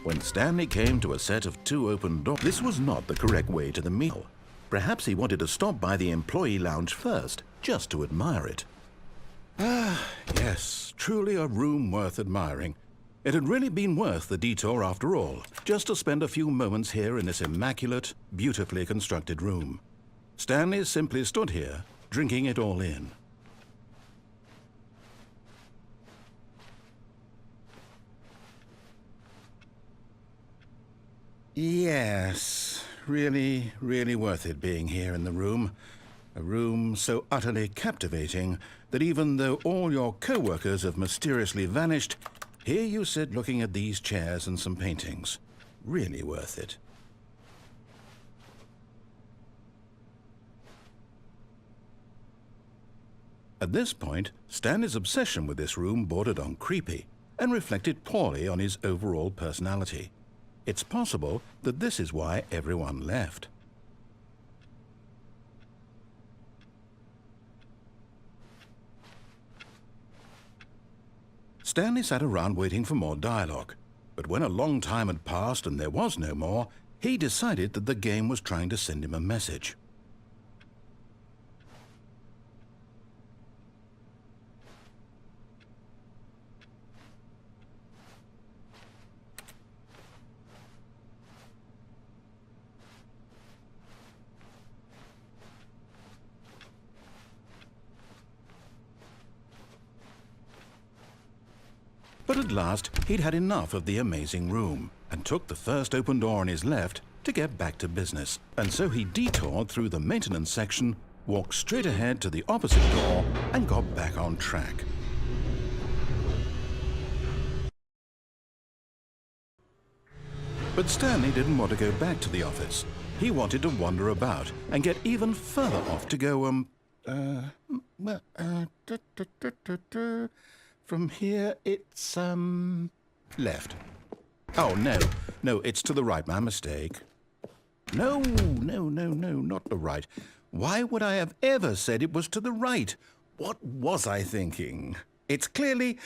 When Stanley came to a set of 2 open doors, this was not the correct way to the meal. Perhaps he wanted to stop by the employee lounge first, just to admire it. Ah, yes, truly a room worth admiring. It had really been worth the detour after all, just to spend a few moments here in this immaculate, beautifully constructed room. Stanley simply stood here, drinking it all in. Yes, really, really worth it being here in the room. A room so utterly captivating that even though all your co-workers have mysteriously vanished, here you sit looking at these chairs and some paintings. Really worth it. At this point, Stanley's obsession with this room bordered on creepy and reflected poorly on his overall personality. It's possible that this is why everyone left. Stanley sat around waiting for more dialogue, but when a long time had passed and there was no more, he decided that the game was trying to send him a message. But at last, he'd had enough of the amazing room and took the first open door on his left to get back to business. And so he detoured through the maintenance section, walked straight ahead to the opposite door, and got back on track. But Stanley didn't want to go back to the office. He wanted to wander about and get even further off to go, from here, it's, left. Oh, no, it's to the right, my mistake. No, not the right. Why would I have ever said it was to the right? What was I thinking? It's clearly...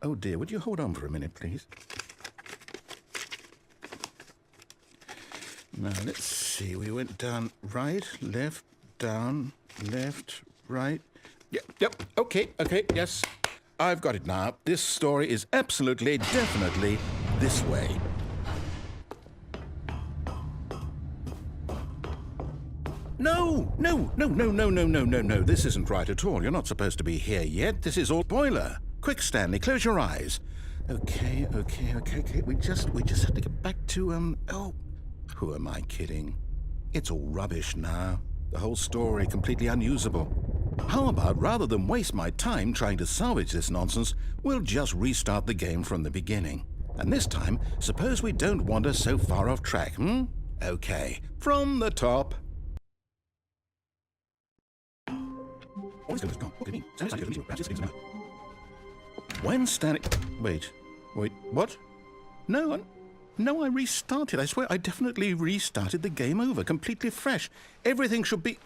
Oh, dear, would you hold on for a minute, please? Now, let's see. We went down right, left, down, left, right. Yep, okay, yes. I've got it now. This story is absolutely, definitely this way. No. This isn't right at all. You're not supposed to be here yet. This is all spoiler. Quick, Stanley, close your eyes. Okay. We just have to get back to, oh, who am I kidding? It's all rubbish now. The whole story completely unusable. How about, rather than waste my time trying to salvage this nonsense, we'll just restart the game from the beginning. And this time, suppose we don't wander so far off track, Okay, from the top. When Stanley... Wait, what? No, I restarted. I swear I definitely restarted the game over, completely fresh. Everything should be...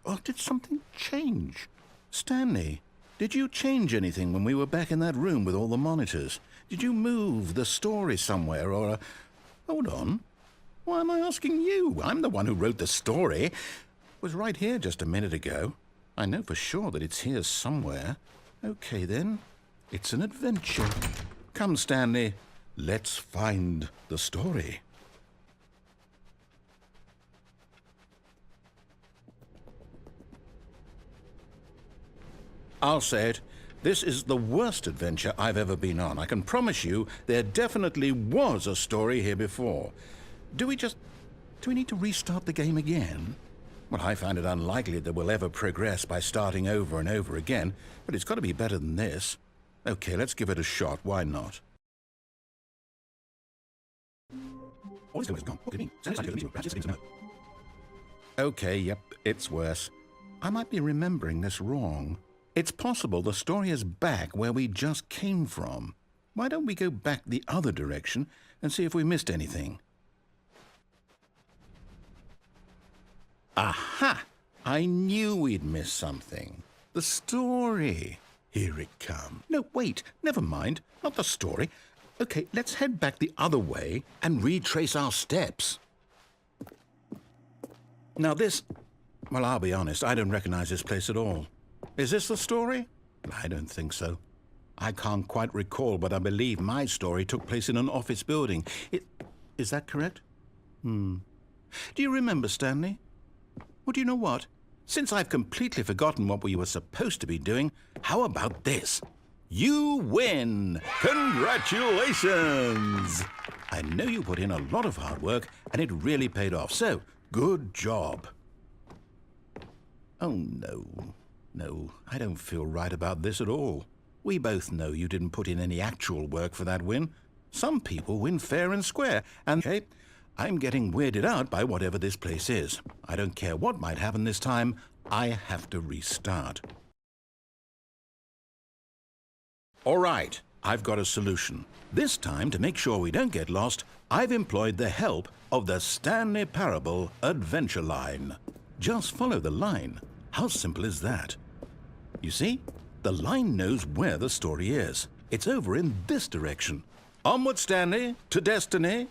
Oh, did something change? Stanley, did you change anything when we were back in that room with all the monitors? Did you move the story somewhere or... Hold on. Why am I asking you? I'm the one who wrote the story. It was right here just a minute ago. I know for sure that it's here somewhere. Okay, then. It's an adventure. Come, Stanley. Let's find the story. I'll say it. This is the worst adventure I've ever been on. I can promise you there definitely was a story here before. Do we need to restart the game again? Well, I find it unlikely that we'll ever progress by starting over and over again, but it's got to be better than this. Okay, let's give it a shot. Why not? Okay, yep, it's worse. I might be remembering this wrong. It's possible the story is back where we just came from. Why don't we go back the other direction and see if we missed anything? Aha! I knew we'd missed something. The story. Here it comes. No, wait, never mind. Not the story. Okay, let's head back the other way and retrace our steps. Now this... Well, I'll be honest, I don't recognize this place at all. Is this the story? I don't think so. I can't quite recall, but I believe my story took place in an office building. Is that correct? Do you remember, Stanley? Well, do you know what? Since I've completely forgotten what we were supposed to be doing, how about this? You win! Congratulations! I know you put in a lot of hard work, and it really paid off, so good job. Oh, no. No, I don't feel right about this at all. We both know you didn't put in any actual work for that win. Some people win fair and square, and hey, I'm getting weirded out by whatever this place is. I don't care what might happen this time, I have to restart. All right, I've got a solution. This time, to make sure we don't get lost, I've employed the help of the Stanley Parable Adventure Line. Just follow the line. How simple is that? You see, the line knows where the story is. It's over in this direction. Onward, Stanley, to destiny.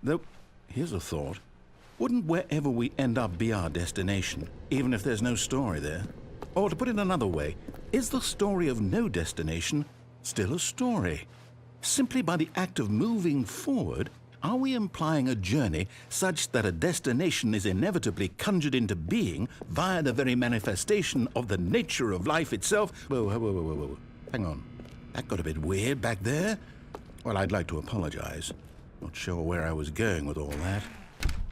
Though, here's a thought. Wouldn't wherever we end up be our destination, even if there's no story there? Or to put it another way, is the story of no destination still a story? Simply by the act of moving forward, are we implying a journey such that a destination is inevitably conjured into being via the very manifestation of the nature of life itself? Whoa. Hang on. That got a bit weird back there. Well, I'd like to apologize. Not sure where I was going with all that.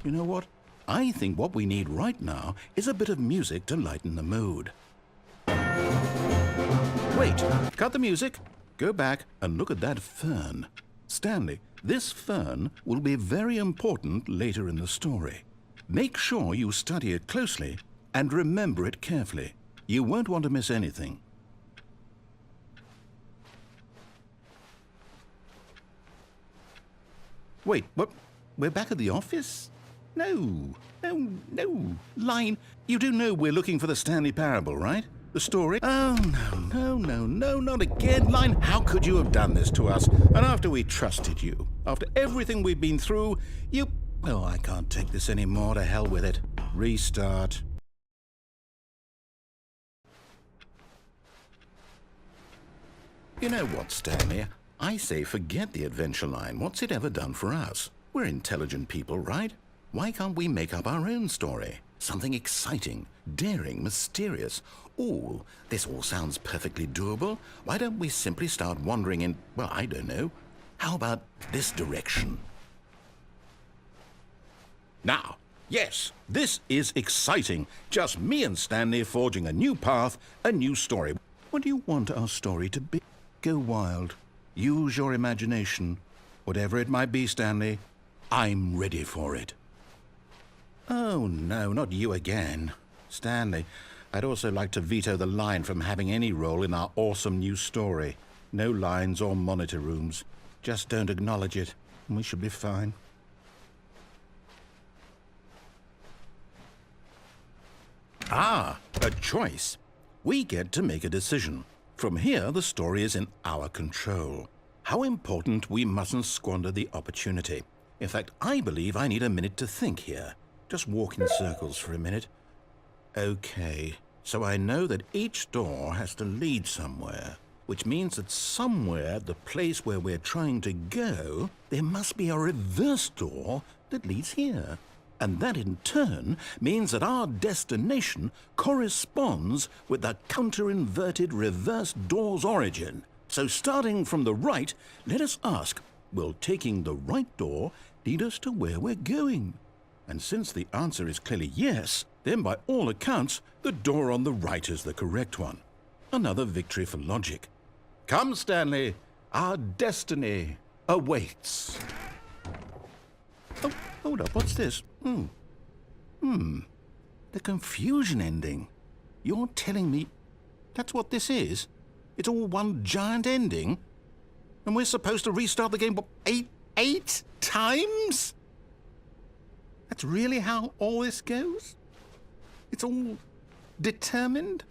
You know what? I think what we need right now is a bit of music to lighten the mood. Wait, cut the music. Go back and look at that fern. Stanley, this fern will be very important later in the story. Make sure you study it closely and remember it carefully. You won't want to miss anything. Wait, what? We're back at the office? No. Line, you do know we're looking for the Stanley Parable, right? The story? Oh, no, not again. Line, how could you have done this to us? And after we trusted you, after everything we've been through, you... Oh, I can't take this anymore. To hell with it. Restart. You know what, Stanley? I say forget the adventure line. What's it ever done for us? We're intelligent people, right? Why can't we make up our own story? Something exciting, daring, mysterious. Ooh, this all sounds perfectly doable. Why don't we simply start wandering in, well, I don't know. How about this direction? Now, yes, this is exciting. Just me and Stanley forging a new path, a new story. What do you want our story to be? Go wild. Use your imagination. Whatever it might be, Stanley, I'm ready for it. Oh, no, not you again. Stanley, I'd also like to veto the line from having any role in our awesome new story. No lines or monitor rooms. Just don't acknowledge it, and we should be fine. Ah, a choice. We get to make a decision. From here, the story is in our control. How important we mustn't squander the opportunity. In fact, I believe I need a minute to think here. Just walk in circles for a minute. Okay, so I know that each door has to lead somewhere, which means that somewhere, the place where we're trying to go, there must be a reverse door that leads here. And that in turn means that our destination corresponds with the counter-inverted reverse door's origin. So starting from the right, let us ask, will taking the right door lead us to where we're going? And since the answer is clearly yes, then by all accounts, the door on the right is the correct one. Another victory for logic. Come, Stanley, our destiny awaits. Oh, hold up, what's this? The confusion ending. You're telling me that's what this is? It's all one giant ending? And we're supposed to restart the game, what, eight times? That's really how all this goes? It's all determined?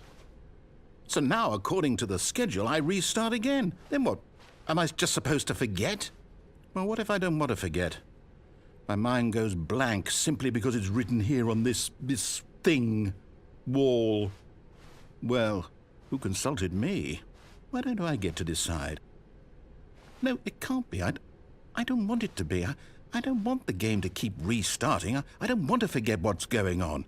So now, according to the schedule, I restart again. Then what? Am I just supposed to forget? Well, what if I don't want to forget? My mind goes blank simply because it's written here on this thing, wall. Well, who consulted me? Why don't I get to decide? No, it can't be. I don't want it to be. I don't want the game to keep restarting. I don't want to forget what's going on.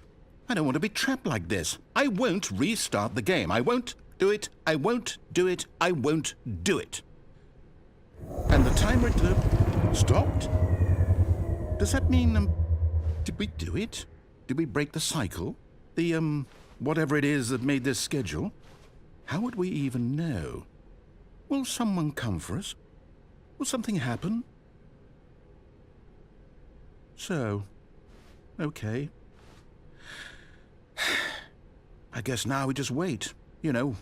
I don't want to be trapped like this. I won't restart the game. I won't do it. I won't do it. I won't do it. And the timer stopped? Does that mean, did we do it? Did we break the cycle? The, whatever it is that made this schedule? How would we even know? Will someone come for us? Will something happen? So, okay. I guess now we just wait, you know.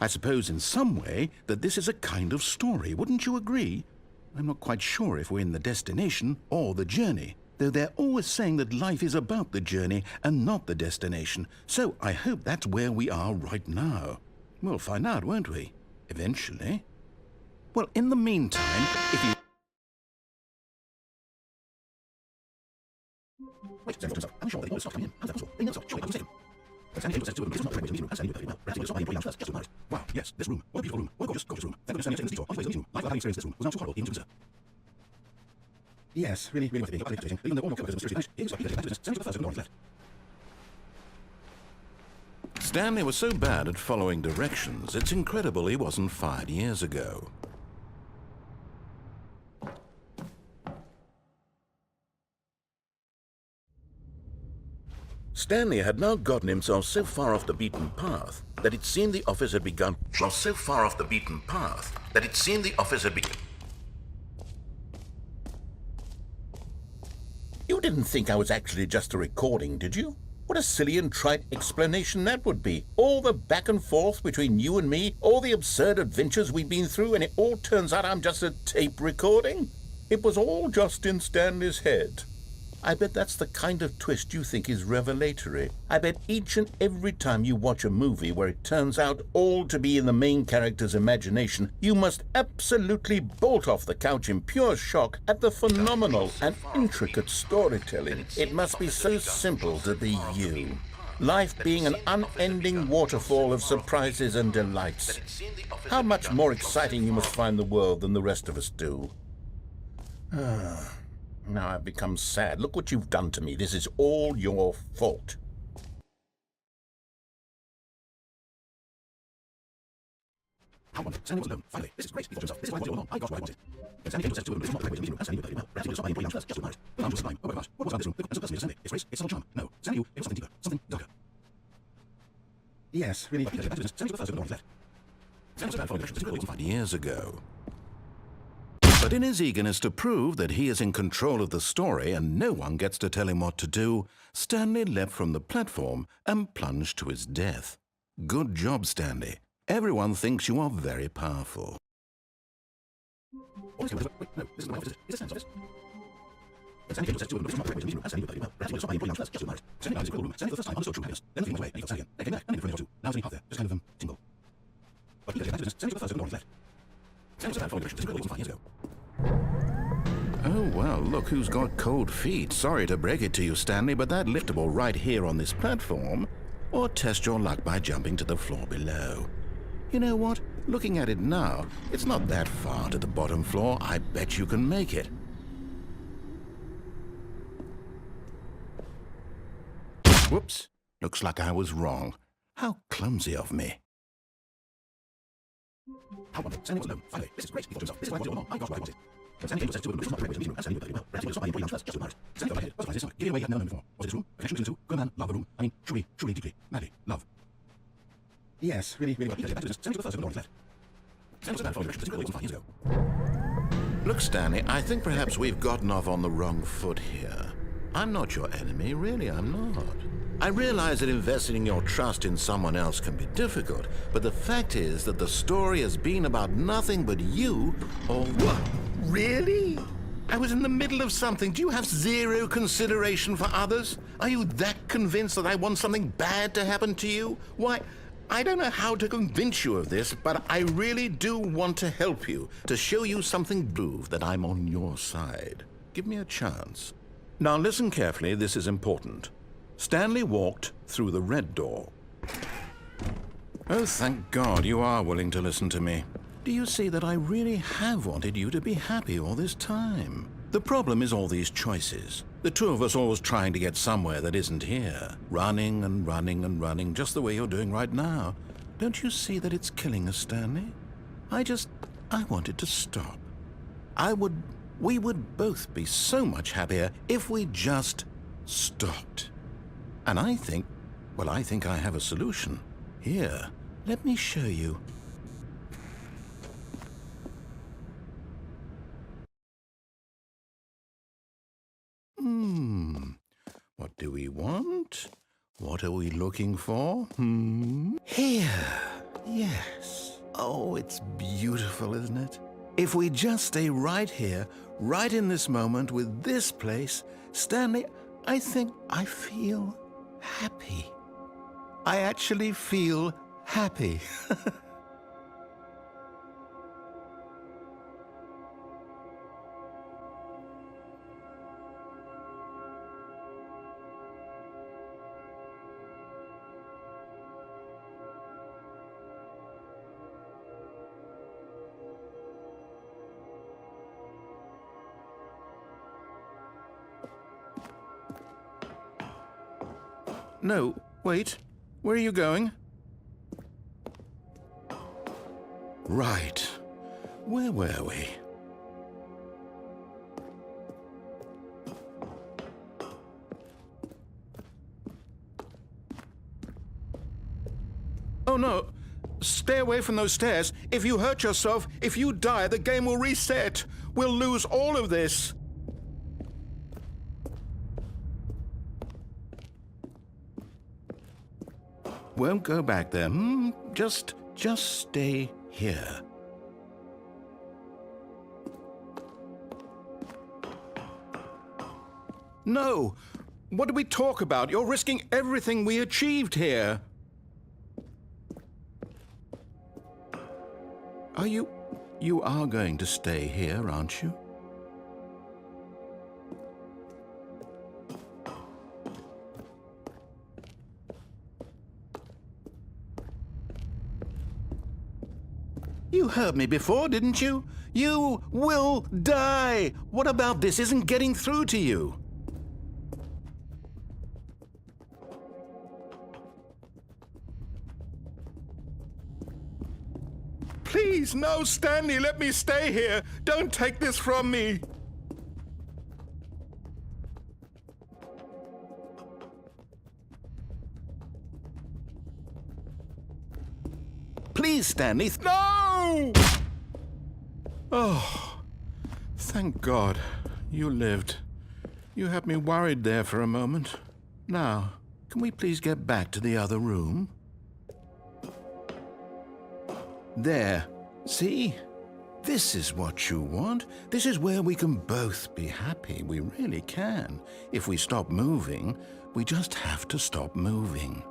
I suppose in some way that this is a kind of story, wouldn't you agree? I'm not quite sure if we're in the destination or the journey, though they're always saying that life is about the journey and not the destination, so I hope that's where we are right now. We'll find out, won't we? Eventually. Well, in the meantime, if you... Wait, I'm sure they all stopped coming in. How's that possible? They never stopped. Surely I wasn't mistaken. Wow, yes, this room. What a beautiful room. What a gorgeous, gorgeous room. Thank goodness Stanley took this detour. On his way to the meeting room. Life without having experienced this room was not too horrible even to observe. Yes, really worth it being utterly frustrating. Even though all my co-workers were seriously vanished, it was Stanley took the first of the door and left. Stanley was so bad at following directions, it's incredible he wasn't fired years ago. Stanley had now gotten himself so far off the beaten path that it seemed the office had begun. You didn't think I was actually just a recording, did you? What a silly and trite explanation that would be. All the back and forth between you and me, all the absurd adventures we've been through, and it all turns out I'm just a tape recording? It was all just in Stanley's head. I bet that's the kind of twist you think is revelatory. I bet each and every time you watch a movie where it turns out all to be in the main character's imagination, you must absolutely bolt off the couch in pure shock at the phenomenal and intricate storytelling. It must be so simple to be you. Life being an unending waterfall of surprises and delights. How much more exciting you must find the world than the rest of us do. Now I've become sad. Look what you've done to me. This is all your fault. How wonderful. Stanley was alone. Finally. This is great. He thought to himself, this is what I wanted all along. I got what I wanted. Then Stanley came to the this is not the right way to meet him. And Stanley knew perfectly well. Stanley knew just by employing first, just to admire it. The lounge was sublime. Oh my gosh. What was about this room? Look, so personally to Stanley. It's race, it's subtle charm. No. Stanley knew it was something deeper, something darker. Yes, really. But he Stanley was the first of the door on his left. Stanley was bad following directions. This wasn't 5 years ago. But in his eagerness to prove that he is in control of the story and no one gets to tell him what to do, Stanley leapt from the platform and plunged to his death. Good job, Stanley. Everyone thinks you are very powerful. Wait, no, this is my office. Is this Stanley's office? Stanley came to the this is not the right way to meet him. And Stanley knew perfectly well. Perhaps he was stopped by employing first, just to admire it. Stanley found his incredible room. Stanley for the first time understood true happiness. Then the feeling went away, and he felt sad again. Then came back, and in the front door too. Now sitting half there, just kind of, tingle. But he came back to business. Stanley for the first of the door on his left. Stanley was bad following directions. This wasn't 5 years ago. Oh, well, look who's got cold feet. Sorry to break it to you, Stanley, but that liftable right here on this platform, or test your luck by jumping to the floor below. You know what? Looking at it now, it's not that far to the bottom floor. I bet you can make it. Whoops. Looks like I was wrong. How clumsy of me. How wonderful. Stanley was alone. Finally. This is great. He thought to himself, this is what I wanted all along. I got what I wanted. Then Stanley came to the this is not the right way to meet him. And Stanley knew perfectly well. Perhaps he was stopped by employing first, just to admire it. Stanley got ahead. Butterflies his stomach, giving away he had never known before. Was it this room? Affection between the two? Go man, love the room. I mean, truly, truly, deeply, madly, love. Yes, really, really. He back to business. Stanley was the first of the door on his left. Stanley was bad following directions. This wasn't 5 years ago. Look, Stanley, I think perhaps we've gotten off on the wrong foot here. I'm not your enemy, really, I'm not. I realize that investing your trust in someone else can be difficult, but the fact is that the story has been about nothing but you all... What? Really? I was in the middle of something. Do you have zero consideration for others? Are you that convinced that I want something bad to happen to you? Why, I don't know how to convince you of this, but I really do want to help you, to show you something prove that I'm on your side. Give me a chance. Now listen carefully, this is important. Stanley walked through the red door. Oh, thank God you are willing to listen to me. Do you see that I really have wanted you to be happy all this time? The problem is all these choices. The two of us always trying to get somewhere that isn't here. Running and running and running, just the way you're doing right now. Don't you see that it's killing us, Stanley? I wanted to stop. We would both be so much happier if we just stopped. And I think I have a solution. Here, let me show you. What do we want? What are we looking for? Here. Yes. Oh, it's beautiful, isn't it? If we just stay right here, right in this moment with this place, Stanley, I think I feel happy. I actually feel happy. No, wait. Where are you going? Right. Where were we? Oh no! Stay away from those stairs. If you hurt yourself, if you die, the game will reset. We'll lose all of this. Won't go back there. Just stay here. No! What did we talk about? You're risking everything we achieved here. You are going to stay here, aren't you? You heard me before, didn't you? You will die! What about this isn't getting through to you? Please, no, Stanley, let me stay here. Don't take this from me. Please, Stanley. No! Oh, thank God you lived. You had me worried there for a moment. Now, can we please get back to the other room? There. See? This is what you want. This is where we can both be happy. We really can. If we stop moving, we just have to stop moving.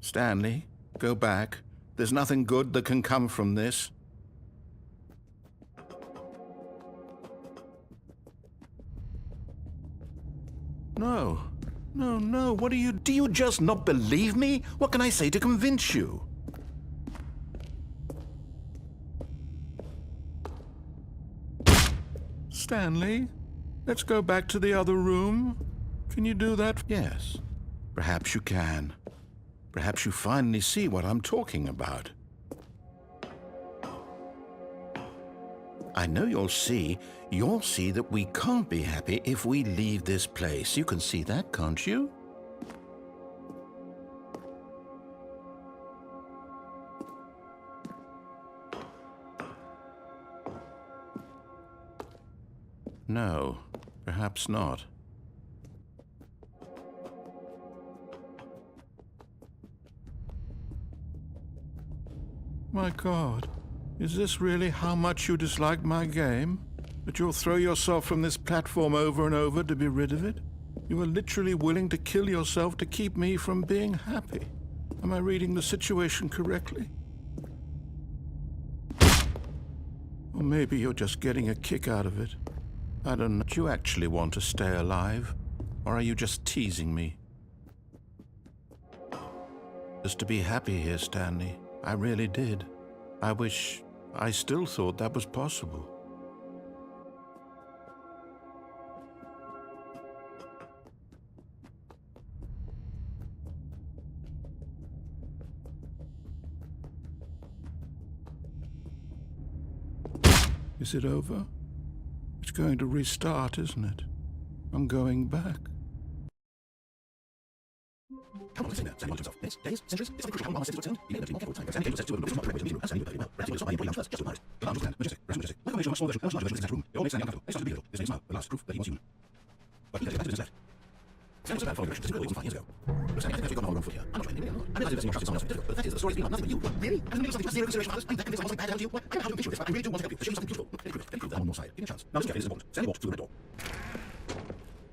Stanley, go back. There's nothing good that can come from this. No. No, what do you just not believe me? What can I say to convince you? Stanley, let's go back to the other room. Can you do that? Yes, perhaps you can. Perhaps you finally see what I'm talking about. I know you'll see that we can't be happy if we leave this place. You can see that, can't you? No, perhaps not. My God. Is this really how much you dislike my game? That you'll throw yourself from this platform over and over to be rid of it? You are literally willing to kill yourself to keep me from being happy. Am I reading the situation correctly? Or maybe you're just getting a kick out of it. I don't know. Do you actually want to stay alive? Or are you just teasing me? Just to be happy here, Stanley. I really did. I still thought that was possible. Is it over? It's going to restart, isn't it? I'm going back. How long has it been? Stanley himself. Minutes? Days? Centuries? It's something crucial. How long has it turned? You may need more careful time. Stanley said to him, not very well. Stanley very well. Perhaps he will stop by and just do it. The lounge was majestic. Majestic. Like a much smaller version, a much larger version of this room. It all makes Stanley uncomfortable. They started to be little. This makes now the last proof that he was human. But he does get back to business left. Stanley was a bad following directions. This wasn't 5 years ago. But Stanley, I think I've got the whole wrong foot here. I'm not trying to be I realize investing in trust is someone else's difficult, but the fact is, the story's been about nothing but you. Really? And in the middle of something just zero consideration for others, that convinces something bad happened to you. I'm not doing this, but I really do want to help you. To show you something beautiful. Let me prove that I'm on your side. Give me a chance. Now listen carefully, this is important. Stanley walked through the red door.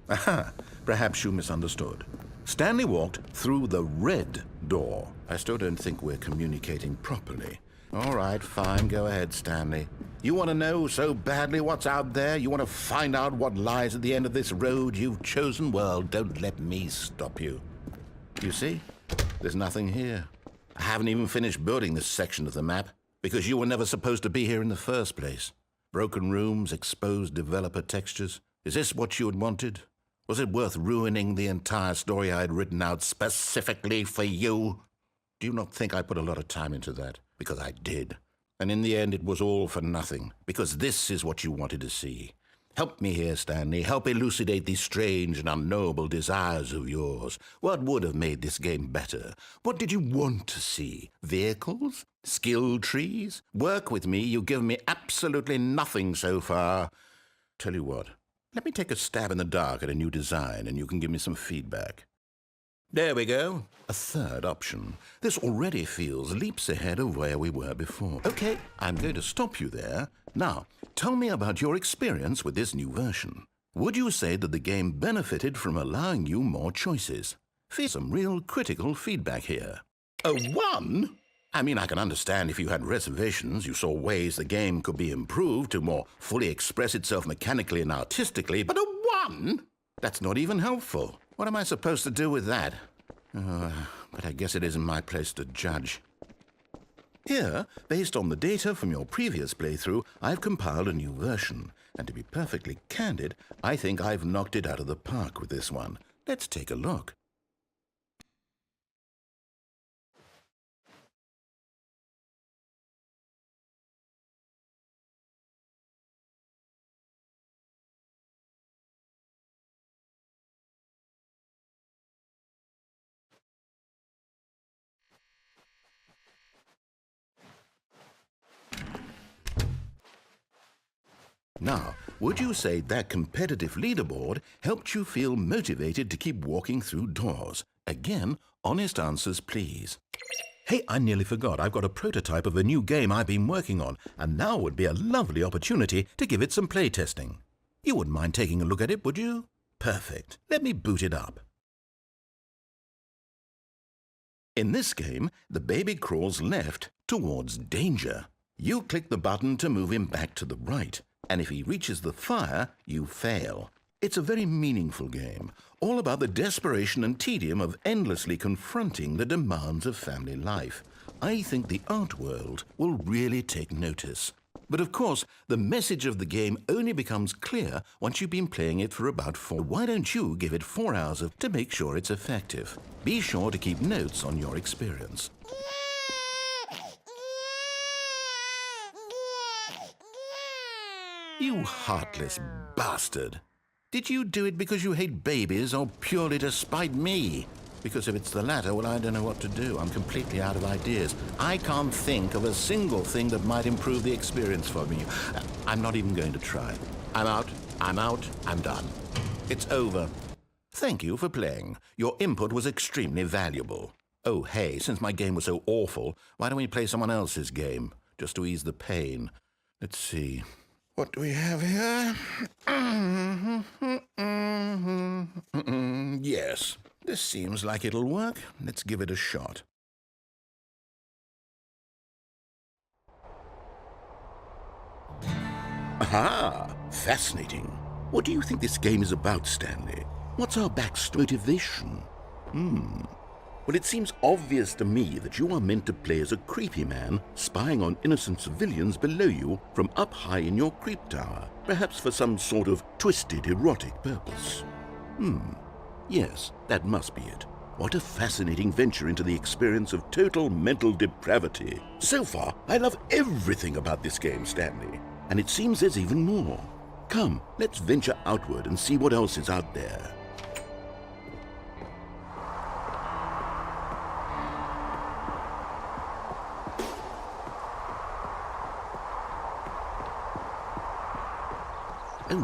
Aha! Perhaps you misunderstood. Stanley walked through the red door. I still don't think we're communicating properly. All right, fine, go ahead, Stanley. You want to know so badly what's out there? You want to find out what lies at the end of this road you've chosen? Well, don't let me stop you. You see? There's nothing here. I haven't even finished building this section of the map because you were never supposed to be here in the first place. Broken rooms, exposed developer textures. Is this what you had wanted? Was it worth ruining the entire story I had written out specifically for you? Do you not think I put a lot of time into that? Because I did. And in the end, it was all for nothing. Because this is what you wanted to see. Help me here, Stanley. Help elucidate these strange and unknowable desires of yours. What would have made this game better? What did you want to see? Vehicles? Skill trees? Work with me. You've given me absolutely nothing so far. Tell you what. Let me take a stab in the dark at a new design, and you can give me some feedback. There we go. A third option. This already feels leaps ahead of where we were before. Okay, I'm going to stop you there. Now, tell me about your experience with this new version. Would you say that the game benefited from allowing you more choices? Feel some real critical feedback here. A 1? I mean, I can understand if you had reservations, you saw ways the game could be improved to more fully express itself mechanically and artistically, but a 1? That's not even helpful. What am I supposed to do with that? But I guess it isn't my place to judge. Here, based on the data from your previous playthrough, I've compiled a new version. And to be perfectly candid, I think I've knocked it out of the park with this one. Let's take a look. Now, would you say that competitive leaderboard helped you feel motivated to keep walking through doors? Again, honest answers, please. Hey, I nearly forgot. I've got a prototype of a new game I've been working on, and now would be a lovely opportunity to give it some playtesting. You wouldn't mind taking a look at it, would you? Perfect. Let me boot it up. In this game, the baby crawls left towards danger. You click the button to move him back to the right. And if he reaches the fire, you fail. It's a very meaningful game, all about the desperation and tedium of endlessly confronting the demands of family life. I think the art world will really take notice. But of course, the message of the game only becomes clear once you've been playing it for about 4. Why don't you give it 4 hours to make sure it's effective? Be sure to keep notes on your experience. You heartless bastard. Did you do it because you hate babies or purely to spite me? Because if it's the latter, well, I don't know what to do. I'm completely out of ideas. I can't think of a single thing that might improve the experience for me. I'm not even going to try. I'm out, I'm done. It's over. Thank you for playing. Your input was extremely valuable. Oh, hey, since my game was so awful, why don't we play someone else's game? Just to ease the pain. Let's see. What do we have here? Yes, this seems like it'll work. Let's give it a shot. Aha! Fascinating. What do you think this game is about, Stanley? What's our backstory motivation? Well, it seems obvious to me that you are meant to play as a creepy man spying on innocent civilians below you from up high in your creep tower, perhaps for some sort of twisted erotic purpose. Yes, that must be it. What a fascinating venture into the experience of total mental depravity. So far, I love everything about this game, Stanley. And it seems there's even more. Come, let's venture outward and see what else is out there. Oh,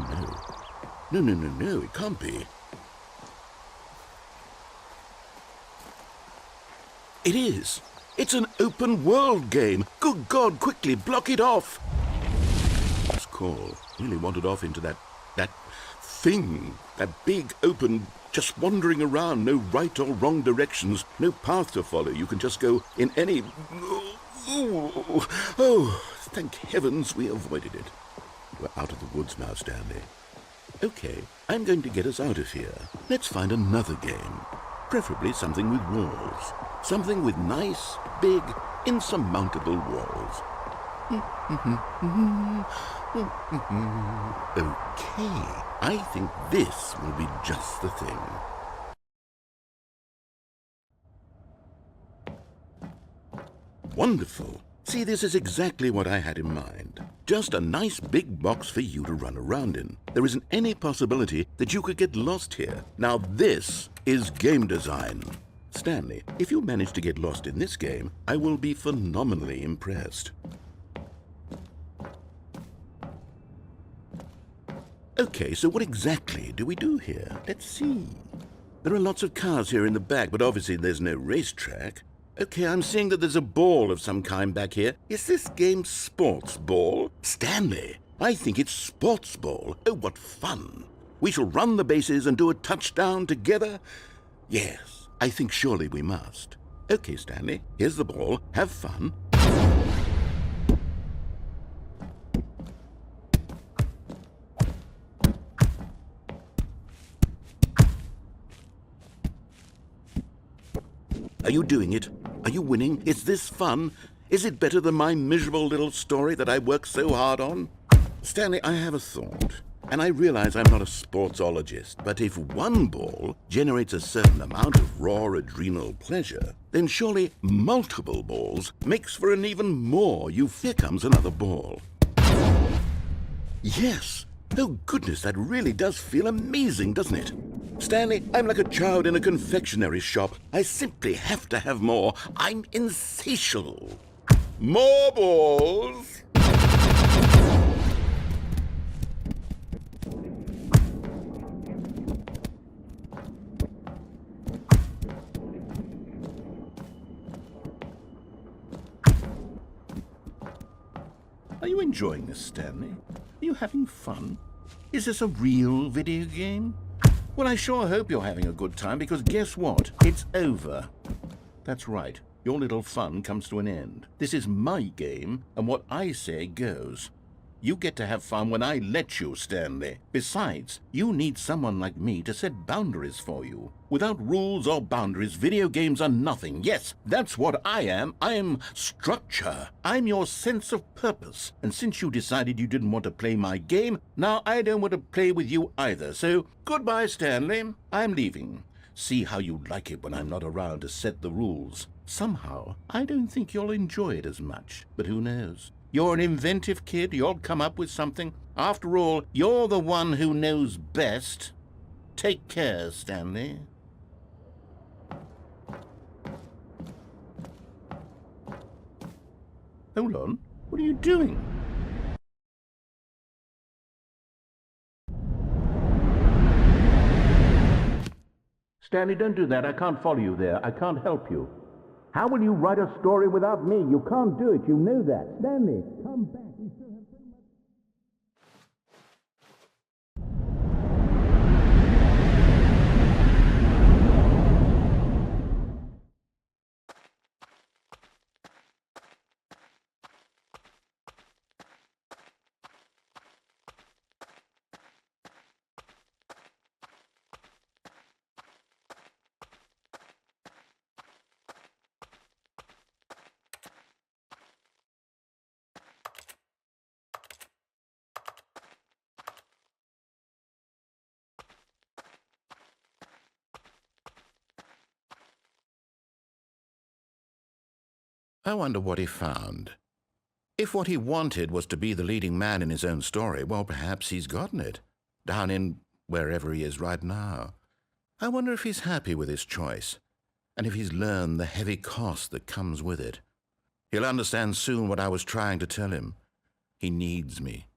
no. No, it can't be. It is. It's an open world game. Good God, quickly, block it off. This call really wandered off into that thing. That big, open, just wandering around. No right or wrong directions. No path to follow. You can just go in any... Oh, thank heavens we avoided it. We're out of the woods now, Stanley. Okay, I'm going to get us out of here. Let's find another game. Preferably something with walls. Something with nice, big, insurmountable walls. Okay, I think this will be just the thing. Wonderful. See, this is exactly what I had in mind. Just a nice big box for you to run around in. There isn't any possibility that you could get lost here. Now this is game design. Stanley, if you manage to get lost in this game, I will be phenomenally impressed. Okay, so what exactly do we do here? Let's see. There are lots of cars here in the back, but obviously there's no racetrack. Okay, I'm seeing that there's a ball of some kind back here. Is this game sports ball? Stanley, I think it's sports ball. Oh, what fun. We shall run the bases and do a touchdown together? Yes, I think surely we must. Okay, Stanley, here's the ball. Have fun. Are you doing it? Are you winning? Is this fun? Is it better than my miserable little story that I worked so hard on? Stanley, I have a thought. And I realize I'm not a sportsologist, but if one ball generates a certain amount of raw adrenal pleasure, then surely multiple balls makes for an even more Here comes another ball. Yes! Oh goodness, that really does feel amazing, doesn't it? Stanley, I'm like a child in a confectionery shop. I simply have to have more. I'm insatiable. More balls! Are you enjoying this, Stanley? Are you having fun? Is this a real video game? Well, I sure hope you're having a good time, because guess what? It's over. That's right. Your little fun comes to an end. This is my game, and what I say goes. You get to have fun when I let you, Stanley. Besides, you need someone like me to set boundaries for you. Without rules or boundaries, video games are nothing. Yes, that's what I am. I'm structure. I'm your sense of purpose. And since you decided you didn't want to play my game, now I don't want to play with you either. So, goodbye, Stanley. I'm leaving. See how you like it when I'm not around to set the rules. Somehow, I don't think you'll enjoy it as much. But who knows? You're an inventive kid. You'll come up with something. After all, you're the one who knows best. Take care, Stanley. Hold on. What are you doing? Stanley, don't do that. I can't follow you there. I can't help you. How will you write a story without me? You can't do it. You know that. Stanley, come back. I wonder what he found. If what he wanted was to be the leading man in his own story, well, perhaps he's gotten it, down in wherever he is right now. I wonder if he's happy with his choice, and if he's learned the heavy cost that comes with it. He'll understand soon what I was trying to tell him. He needs me.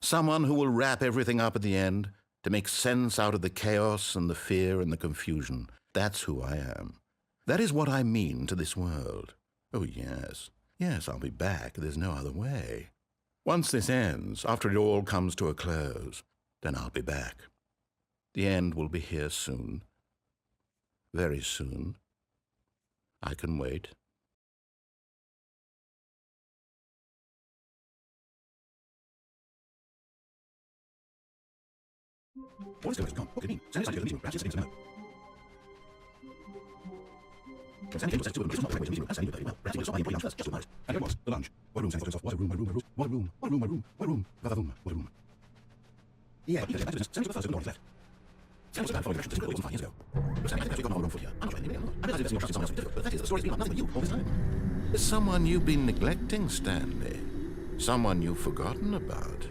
Someone who will wrap everything up at the end, to make sense out of the chaos and the fear and the confusion. That's who I am. That is what I mean to this world. Oh, yes. Yes, I'll be back. There's no other way. Once this ends, after it all comes to a close, then I'll be back. The end will be here soon. Very soon. I can wait. What is going on? What could it mean? Stanley's trying to go to the meeting room. Perhaps he's setting something up. Stanley came to us at 2 and not the meeting room. Stanley knew perfectly well. Perhaps he would stop by employee lunch first, just to admire it. And here it was, the lunch. What a room, Stanley thought to himself. What a room, what a room, what a room, what a room, what a room, what a room, what a room, what a room. Yeah, but he came back to business. Stanley was the first to open the door on his left. Stanley was about following directions. This wasn't 5 years ago. But Stanley, I think I've got another wrong foot here. I'm not trying to name it. I realize it's trusting someone else is difficult, but the fact is, the story's been about nothing but you all this time. There's someone you've been neglecting, Stanley. Someone you've forgotten about.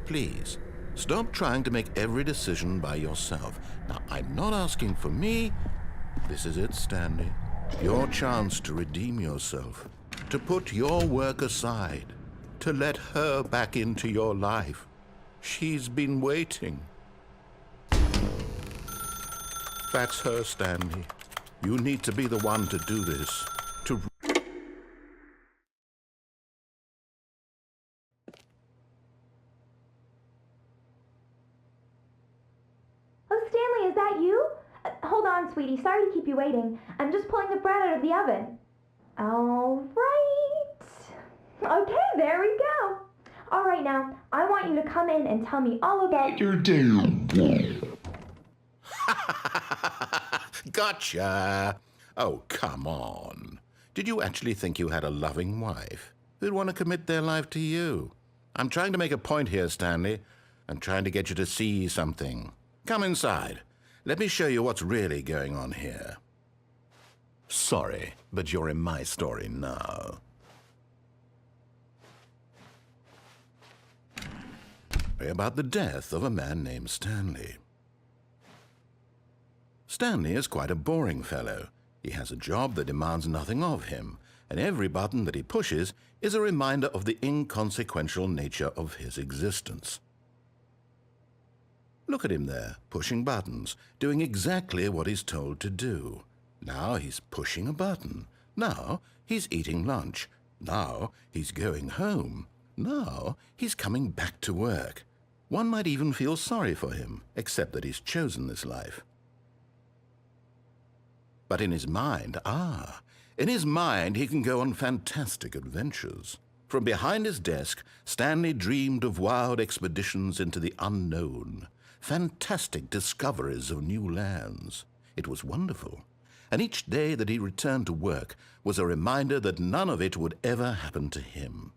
Please, stop trying to make every decision by yourself. Now, I'm not asking for me. This is it, Stanley. Your chance to redeem yourself. To put your work aside. To let her back into your life. She's been waiting. That's her, Stanley. You need to be the one to do this. To... Oh, Stanley, is that you? Hold on, sweetie. Sorry to keep you waiting. I'm just pulling the bread out of the oven. All right. Okay, there we go. All right, now, I want you to come in and tell me all about your day. Gotcha! Oh, come on. Did you actually think you had a loving wife who'd want to commit their life to you? I'm trying to make a point here, Stanley. I'm trying to get you to see something. Come inside. Let me show you what's really going on here. Sorry, but you're in my story now. About the death of a man named Stanley. Stanley is quite a boring fellow. He has a job that demands nothing of him, and every button that he pushes is a reminder of the inconsequential nature of his existence. Look at him there, pushing buttons, doing exactly what he's told to do. Now he's pushing a button. Now he's eating lunch. Now he's going home. Now he's coming back to work. One might even feel sorry for him, except that he's chosen this life. But in his mind, in his mind he can go on fantastic adventures. From behind his desk, Stanley dreamed of wild expeditions into the unknown, fantastic discoveries of new lands. It was wonderful, and each day that he returned to work was a reminder that none of it would ever happen to him.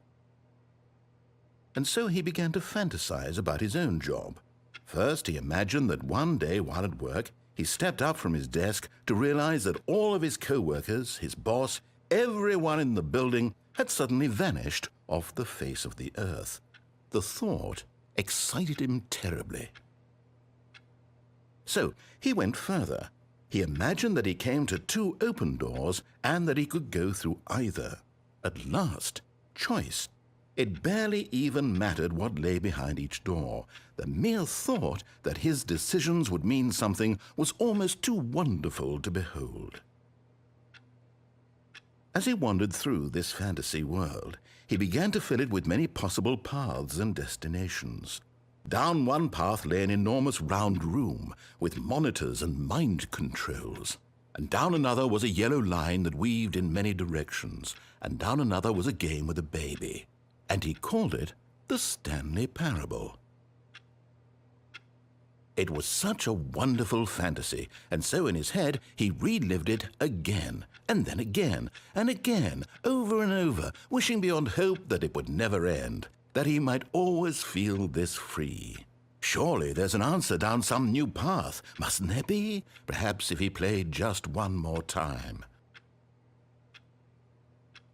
And so he began to fantasize about his own job. First, he imagined that one day while at work, he stepped up from his desk to realize that all of his co-workers, his boss, everyone in the building had suddenly vanished off the face of the earth. The thought excited him terribly. So he went further. He imagined that he came to 2 open doors and that he could go through either. At last, choice. It barely even mattered what lay behind each door. The mere thought that his decisions would mean something was almost too wonderful to behold. As he wandered through this fantasy world, he began to fill it with many possible paths and destinations. Down one path lay an enormous round room with monitors and mind controls. And down another was a yellow line that weaved in many directions. And down another was a game with a baby. And he called it the Stanley Parable. It was such a wonderful fantasy, and so in his head he relived it again, and then again, and again, over and over, wishing beyond hope that it would never end, that he might always feel this free. Surely there's an answer down some new path, mustn't there be? Perhaps if he played just one more time.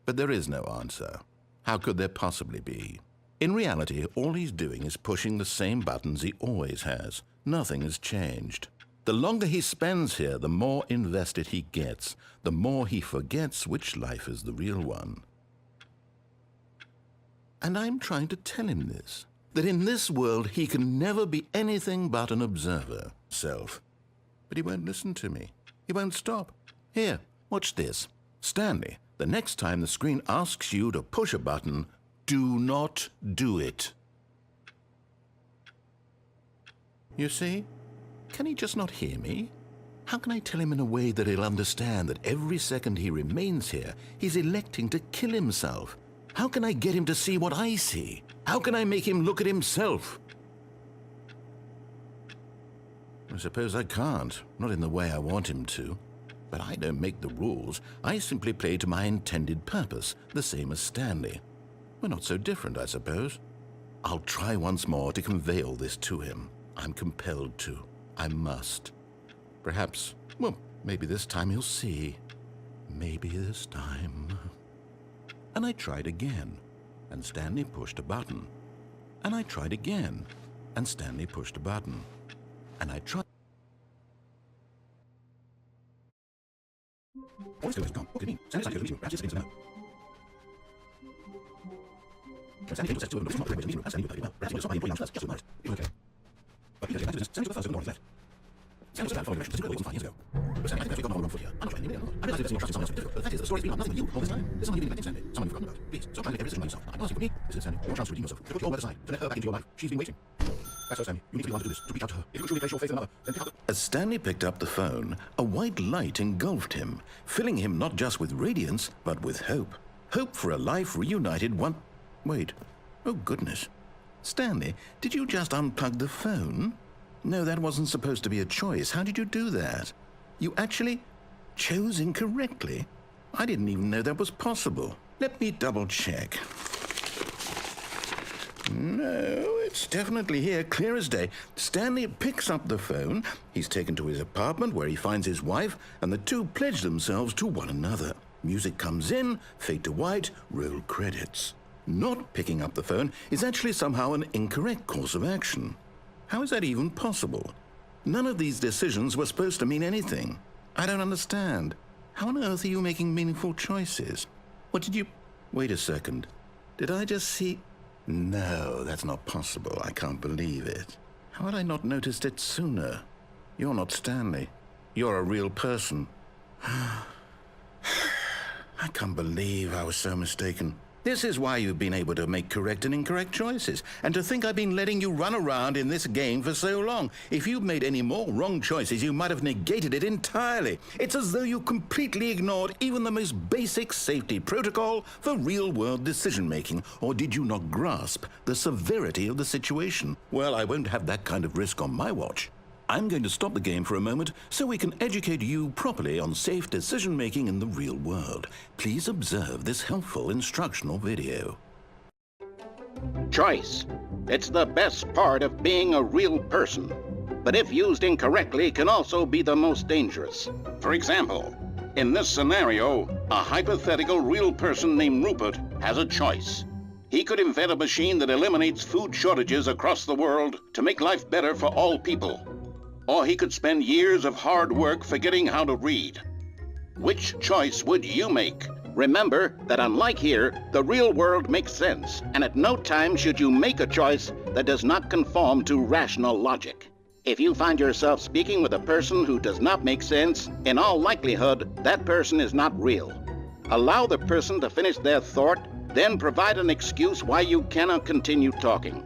But there is no answer. How could there possibly be? In reality, all he's doing is pushing the same buttons he always has. Nothing has changed. The longer he spends here, the more invested he gets, the more he forgets which life is the real one. And I'm trying to tell him this, that in this world he can never be anything but an observer, self. But he won't listen to me. He won't stop. Here, watch this. Stanley, the next time the screen asks you to push a button, do not do it. You see? Can he just not hear me? How can I tell him in a way that he'll understand that every second he remains here, he's electing to kill himself? How can I get him to see what I see? How can I make him look at himself? I suppose I can't, not in the way I want him to. But I don't make the rules. I simply play to my intended purpose, the same as Stanley. We're not so different, I suppose. I'll try once more to convey all this to him. I'm compelled to. I must. Perhaps, well, maybe this time he'll see. Maybe this time. And I tried again, and Stanley pushed a button. And I tried again, and Stanley pushed a button. And I tried... What's going on? What do you mean? Stanley's not going to perhaps it's no. Stanley came to us to not the meeting room. Stanley will well. Perhaps he was not being just nice. It was okay. But he doesn't Stanley was the first to know that. Stanley was following directions to 5 years ago. But Stanley, I think we've got no wrong foot here. I'm not trying to I realize you're trusting someone else is difficult, but the fact is that the story's been about nothing but you all this time. There's someone you've been neglecting, Stanley. Someone you've forgotten about. Please, stop trying to make every decision by yourself. I'm asking for me. This is Stanley. Your chance to redeem yourself. To put your word aside. To let her back into your life. She's been waiting. That's so, Stanley. You need to be able to do this. To reach out to her. If you truly place your faith in another, then pick up the... As Stanley picked up the phone, a white light engulfed him, filling him not just with radiance, but with hope. Hope for a life reunited one... Wait. Oh, goodness. Stanley, did you just unplug the phone? No, that wasn't supposed to be a choice. How did you do that? You actually chose incorrectly? I didn't even know that was possible. Let me double check. No, it's definitely here, clear as day. Stanley picks up the phone. He's taken to his apartment where he finds his wife, and the two pledge themselves to one another. Music comes in, fade to white, roll credits. Not picking up the phone is actually somehow an incorrect course of action. How is that even possible? None of these decisions were supposed to mean anything. I don't understand. How on earth are you making meaningful choices? What did you... Wait a second. Did I just see... No, that's not possible. I can't believe it. How had I not noticed it sooner? You're not Stanley. You're a real person. I can't believe I was so mistaken. This is why you've been able to make correct and incorrect choices. And to think I've been letting you run around in this game for so long. If you'd made any more wrong choices, you might have negated it entirely. It's as though you completely ignored even the most basic safety protocol for real-world decision-making. Or did you not grasp the severity of the situation? Well, I won't have that kind of risk on my watch. I'm going to stop the game for a moment so we can educate you properly on safe decision-making in the real world. Please observe this helpful instructional video. Choice. It's the best part of being a real person. But if used incorrectly, can also be the most dangerous. For example, in this scenario, a hypothetical real person named Rupert has a choice. He could invent a machine that eliminates food shortages across the world to make life better for all people. Or he could spend years of hard work forgetting how to read. Which choice would you make? Remember that unlike here, the real world makes sense, and at no time should you make a choice that does not conform to rational logic. If you find yourself speaking with a person who does not make sense, in all likelihood, that person is not real. Allow the person to finish their thought, then provide an excuse why you cannot continue talking.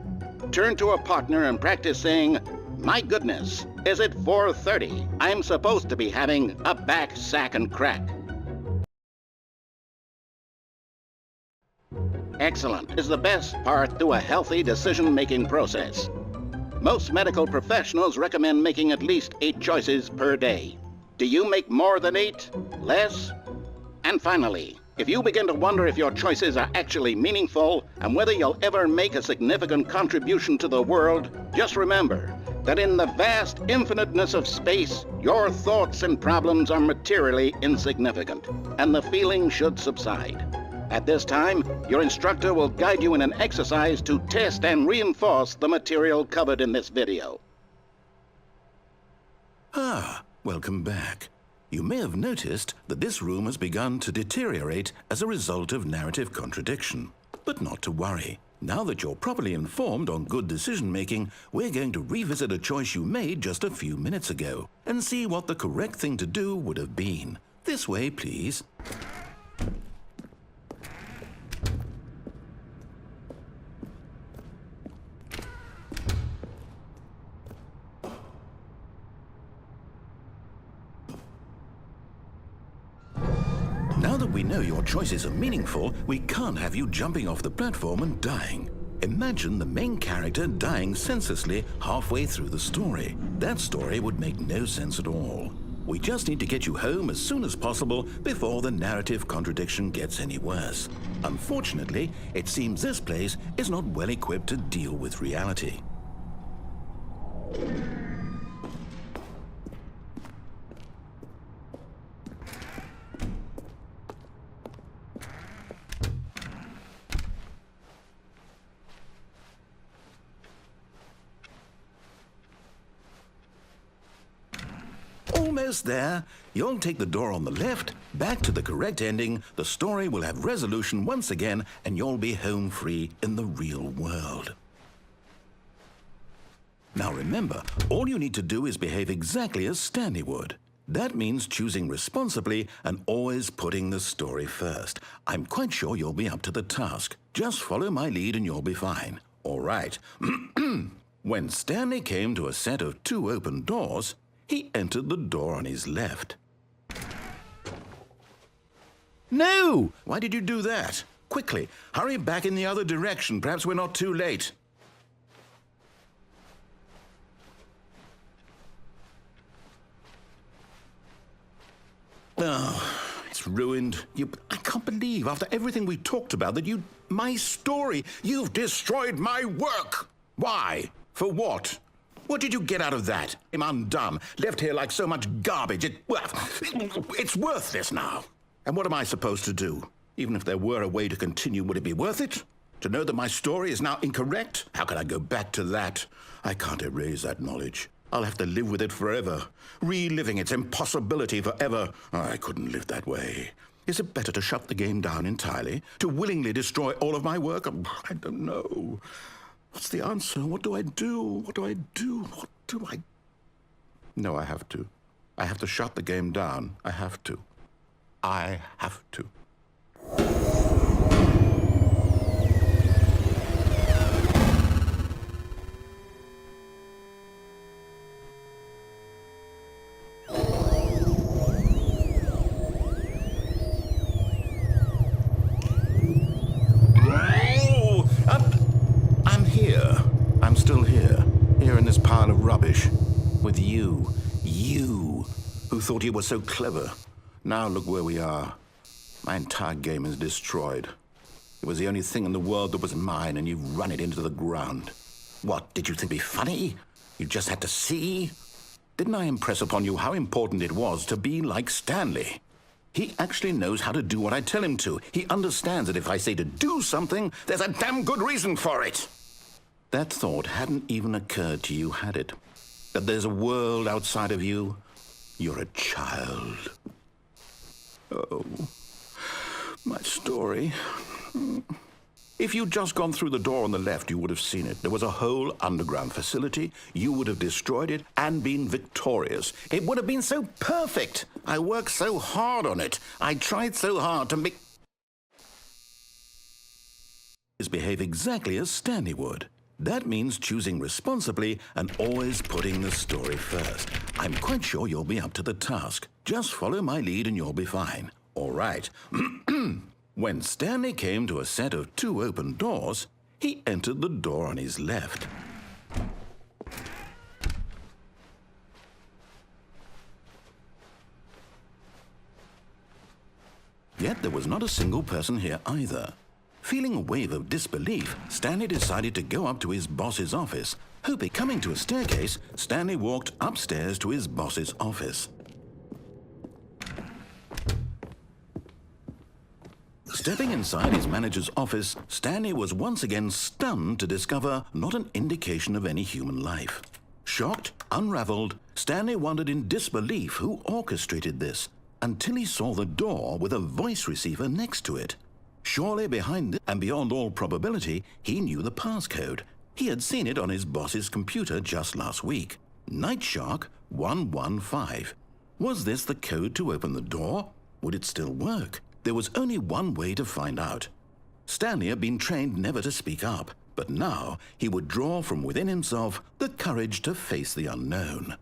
Turn to a partner and practice saying, "My goodness, is it 4:30? I'm supposed to be having a back, sack, and crack." Excellent is the best part to a healthy decision-making process. Most medical professionals recommend making at least 8 choices per day. Do you make more than 8? Less? And finally, if you begin to wonder if your choices are actually meaningful and whether you'll ever make a significant contribution to the world, just remember that in the vast infiniteness of space, your thoughts and problems are materially insignificant, and the feeling should subside. At this time, your instructor will guide you in an exercise to test and reinforce the material covered in this video. Ah, welcome back. You may have noticed that this room has begun to deteriorate as a result of narrative contradiction. But not to worry. Now that you're properly informed on good decision-making, we're going to revisit a choice you made just a few minutes ago and see what the correct thing to do would have been. This way, please. Now that we know your choices are meaningful, we can't have you jumping off the platform and dying. Imagine the main character dying senselessly halfway through the story. That story would make no sense at all. We just need to get you home as soon as possible before the narrative contradiction gets any worse. Unfortunately, it seems this place is not well equipped to deal with reality. Almost there. You'll take the door on the left, back to the correct ending, the story will have resolution once again, and you'll be home free in the real world. Now remember, all you need to do is behave exactly as Stanley would. That means choosing responsibly and always putting the story first. I'm quite sure you'll be up to the task. Just follow my lead and you'll be fine. All right. When Stanley came to a set of 2 open doors, he entered the door on his left. No! Why did you do that? Quickly, hurry back in the other direction. Perhaps we're not too late. Oh, it's ruined. I can't believe, after everything we talked about, that my story, you've destroyed my work. Why? For what? What did you get out of that? I'm undone, left here like so much garbage. It's worthless now. And what am I supposed to do? Even if there were a way to continue, would it be worth it? To know that my story is now incorrect? How can I go back to that? I can't erase that knowledge. I'll have to live with it forever, reliving its impossibility forever. I couldn't live that way. Is it better to shut the game down entirely? To willingly destroy all of my work? I don't know. What's the answer? What do I do? What do I do? What do I... No, I have to. I have to shut the game down. I have to. I have to. Rubbish. With you who thought you were so clever. Now look where we are. My entire game is destroyed. It was the only thing in the world that was mine, and you've run it into the ground. What, did you think me funny? You just had to see? Didn't I impress upon you how important it was to be like Stanley? He actually knows how to do what I tell him to. He understands that if I say to do something, there's a damn good reason for it. That thought hadn't even occurred to you, had it? That there's a world outside of you? You're a child. Oh, my story. If you'd just gone through the door on the left, you would have seen it. There was a whole underground facility. You would have destroyed it and been victorious. It would have been so perfect. I worked so hard on it. I tried so hard to make... Behave exactly as Stanley would. That means choosing responsibly and always putting the story first. I'm quite sure you'll be up to the task. Just follow my lead and you'll be fine. All right. When Stanley came to a set of 2 open doors, he entered the door on his left. Yet there was not a single person here either. Feeling a wave of disbelief, Stanley decided to go up to his boss's office. Hoping, coming to a staircase, Stanley walked upstairs to his boss's office. Stepping inside his manager's office, Stanley was once again stunned to discover not an indication of any human life. Shocked, unraveled, Stanley wondered in disbelief who orchestrated this, until he saw the door with a voice receiver next to it. Surely behind it, and beyond all probability, he knew the passcode. He had seen it on his boss's computer just last week. Night Shark 115. Was this the code to open the door? Would it still work? There was only one way to find out. Stanley had been trained never to speak up, but now he would draw from within himself the courage to face the unknown.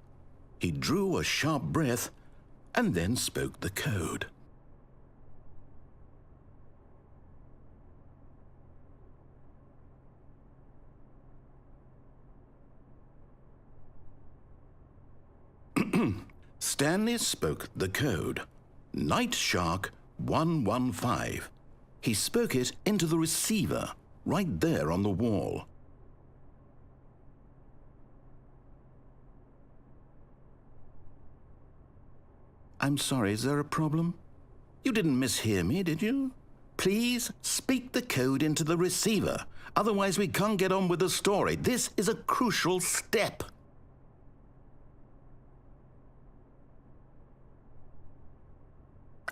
He drew a sharp breath and then spoke the code. Stanley spoke the code. Night Shark 115. He spoke it into the receiver, right there on the wall. I'm sorry, is there a problem? You didn't mishear me, did you? Please speak the code into the receiver. Otherwise, we can't get on with the story. This is a crucial step.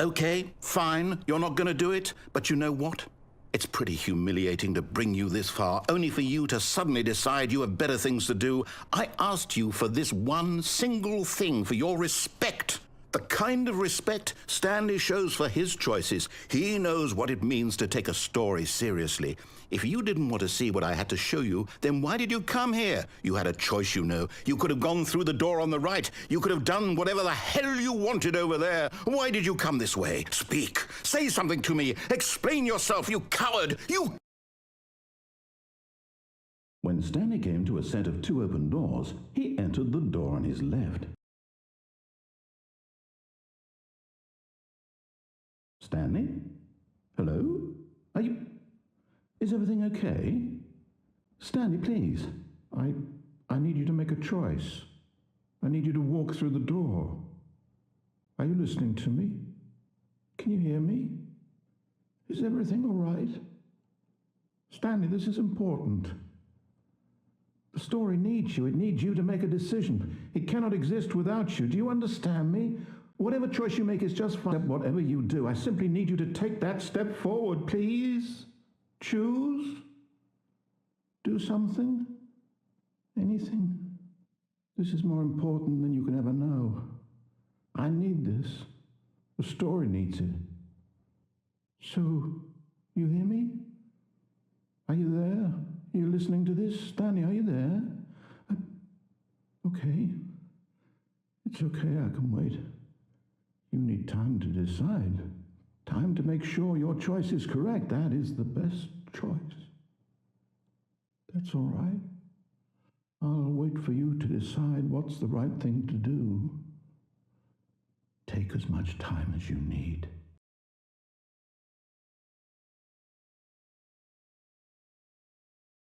Okay, fine, you're not going to do it, but you know what? It's pretty humiliating to bring you this far, only for you to suddenly decide you have better things to do. I asked you for this one single thing, for your respect. The kind of respect Stanley shows for his choices. He knows what it means to take a story seriously. If you didn't want to see what I had to show you, then why did you come here? You had a choice, you know. You could have gone through the door on the right. You could have done whatever the hell you wanted over there. Why did you come this way? Speak. Say something to me. Explain yourself, you coward. You... When Stanley came to a set of 2 open doors, he entered the door on his left. Stanley? Hello? Are you... Is everything okay? Stanley, please. I need you to make a choice. I need you to walk through the door. Are you listening to me? Can you hear me? Is everything all right? Stanley, this is important. The story needs you. It needs you to make a decision. It cannot exist without you. Do you understand me? Whatever choice you make is just fine. Whatever you do, I simply need you to take that step forward, please. Choose. Do something. Anything. This is more important than you can ever know. I need this. The story needs it. So, you hear me? Are you there? Are you listening to this? Stanley, are you there? Okay. It's okay, I can wait. You need time to decide. Time to make sure your choice is correct. That is the best choice. That's all right. I'll wait for you to decide what's the right thing to do. Take as much time as you need.